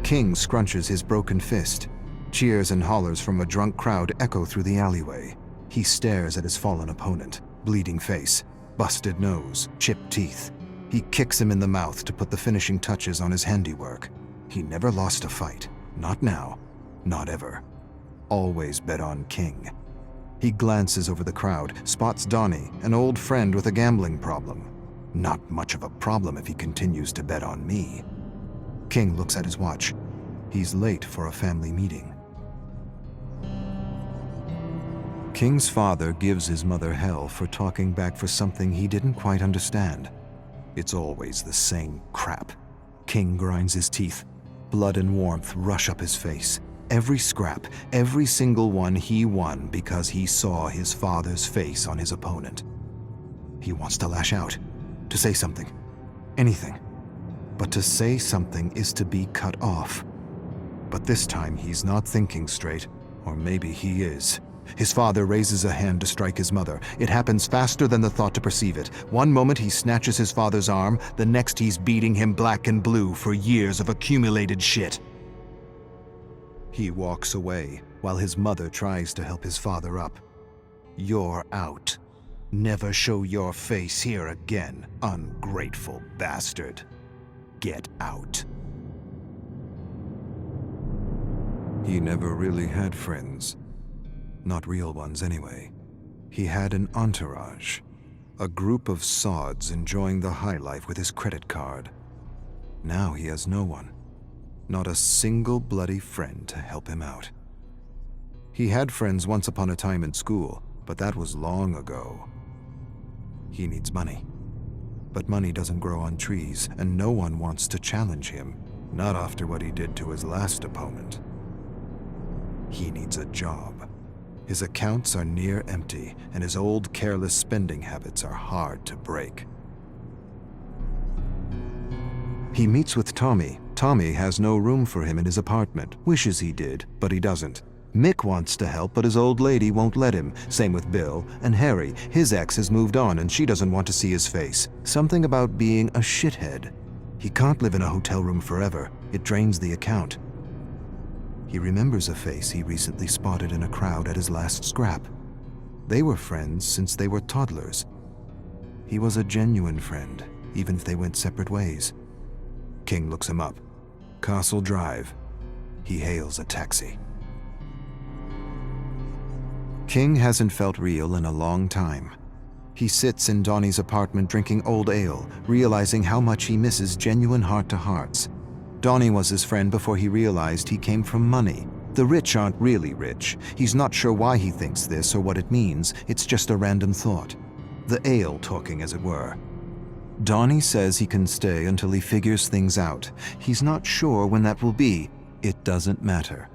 King scrunches his broken fist. Cheers and hollers from a drunk crowd echo through the alleyway. He stares at his fallen opponent, bleeding face, busted nose, chipped teeth. He kicks him in the mouth to put the finishing touches on his handiwork. He never lost a fight. Not now. Not ever. Always bet on King. He glances over the crowd, spots Donnie, an old friend with a gambling problem. Not much of a problem if he continues to bet on me. King looks at his watch. He's late for a family meeting. King's father gives his mother hell for talking back for something he didn't quite understand. It's always the same crap. King grinds his teeth. Blood and warmth rush up his face. Every scrap, every single one he won because he saw his father's face on his opponent. He wants to lash out, to say something, anything. But to say something is to be cut off. But this time he's not thinking straight, or maybe he is. His father raises a hand to strike his mother. It happens faster than the thought to perceive it. One moment he snatches his father's arm, the next he's beating him black and blue for years of accumulated shit. He walks away while his mother tries to help his father up. You're out. Never show your face here again, ungrateful bastard. Get out. He never really had friends. Not real ones, anyway. He had an entourage. A group of sods enjoying the high life with his credit card. Now he has no one. Not a single bloody friend to help him out. He had friends once upon a time in school, but that was long ago. He needs money. But money doesn't grow on trees, and no one wants to challenge him, not after what he did to his last opponent. He needs a job. His accounts are near empty, and his old careless spending habits are hard to break. He meets with Tommy. Tommy has no room for him in his apartment. Wishes he did, but he doesn't. Mick wants to help, but his old lady won't let him. Same with Bill. And Harry, his ex has moved on and she doesn't want to see his face. Something about being a shithead. He can't live in a hotel room forever. It drains the account. He remembers a face he recently spotted in a crowd at his last scrap. They were friends since they were toddlers. He was a genuine friend, even if they went separate ways. King looks him up. Castle Drive. He hails a taxi. King hasn't felt real in a long time. He sits in Donnie's apartment drinking old ale, realizing how much he misses genuine heart-to-hearts. Donnie was his friend before he realized he came from money. The rich aren't really rich. He's not sure why he thinks this or what it means. It's just a random thought. The ale talking, as it were. Donnie says he can stay until he figures things out. He's not sure when that will be. It doesn't matter.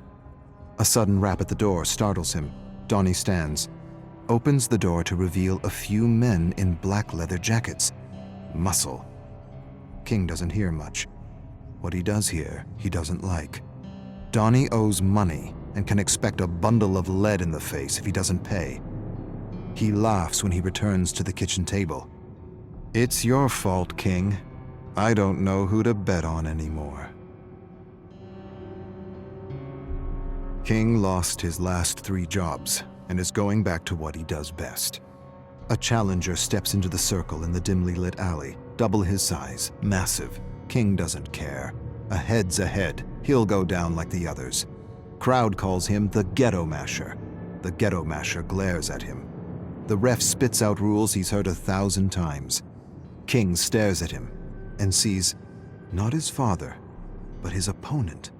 A sudden rap at the door startles him. Donnie stands, opens the door to reveal a few men in black leather jackets. Muscle. King doesn't hear much. What he does hear, he doesn't like. Donnie owes money and can expect a bundle of lead in the face if he doesn't pay. He laughs when he returns to the kitchen table. It's your fault, King. I don't know who to bet on anymore. King lost his last 3 jobs and is going back to what he does best. A challenger steps into the circle in the dimly lit alley, double his size, massive. King doesn't care. A head's a head. He'll go down like the others. Crowd calls him the Ghetto Masher. The Ghetto Masher glares at him. The ref spits out rules he's heard 1,000 times. King stares at him and sees not his father, but his opponent.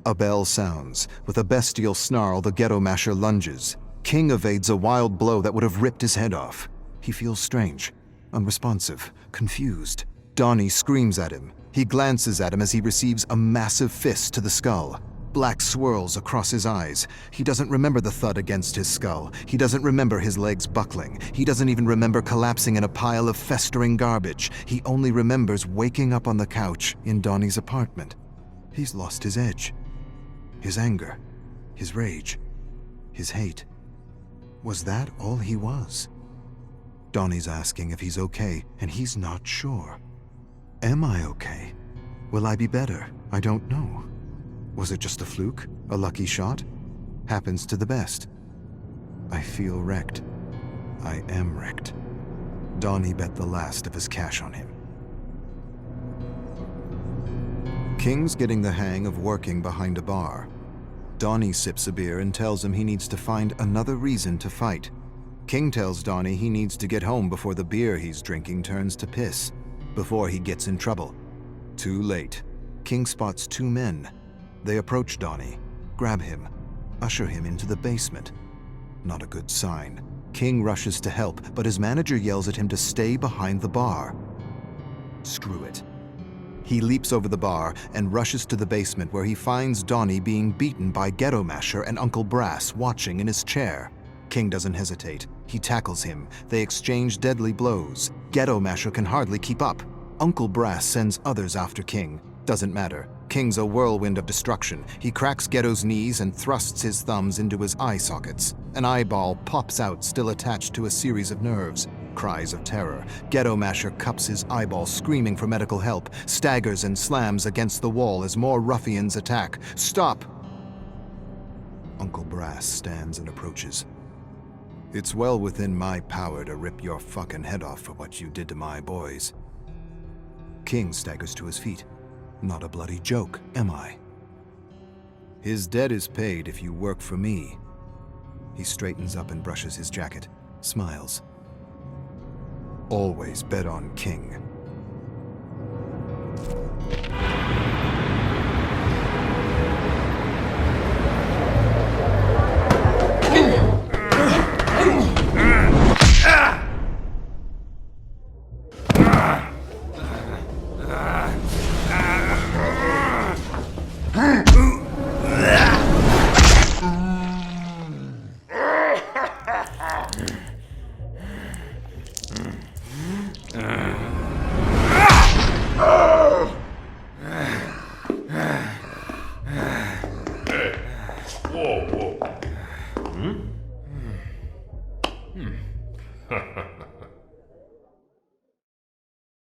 A bell sounds. With a bestial snarl, the Ghetto Masher lunges. King evades a wild blow that would have ripped his head off. He feels strange, unresponsive, confused. Donnie screams at him. He glances at him as he receives a massive fist to the skull. Black swirls across his eyes. He doesn't remember the thud against his skull. He doesn't remember his legs buckling. He doesn't even remember collapsing in a pile of festering garbage. He only remembers waking up on the couch in Donnie's apartment. He's lost his edge. His anger. His rage. His hate. Was that all he was? Donnie's asking if he's okay, and he's not sure. Am I okay? Will I be better? I don't know. Was it just a fluke? A lucky shot? Happens to the best. I feel wrecked. I am wrecked. Donnie bet the last of his cash on him. King's getting the hang of working behind a bar. Donnie sips a beer and tells him he needs to find another reason to fight. King tells Donnie he needs to get home before the beer he's drinking turns to piss, before he gets in trouble. Too late. King spots two men. They approach Donnie, grab him, usher him into the basement. Not a good sign. King rushes to help, but his manager yells at him to stay behind the bar. Screw it. He leaps over the bar and rushes to the basement where he finds Donnie being beaten by Ghetto Masher and Uncle Brass watching in his chair. King doesn't hesitate. He tackles him. They exchange deadly blows. Ghetto Masher can hardly keep up. Uncle Brass sends others after King. Doesn't matter. King's a whirlwind of destruction. He cracks Ghetto's knees and thrusts his thumbs into his eye sockets. An eyeball pops out, still attached to a series of nerves. Cries of terror. Ghetto Masher cups his eyeball, screaming for medical help, staggers and slams against the wall as more ruffians attack. Stop! Uncle Brass stands and approaches. It's well within my power to rip your fucking head off for what you did to my boys. King staggers to his feet. Not a bloody joke, am I? His debt is paid if you work for me. He straightens up and brushes his jacket, smiles. Always bet on King. Whoa.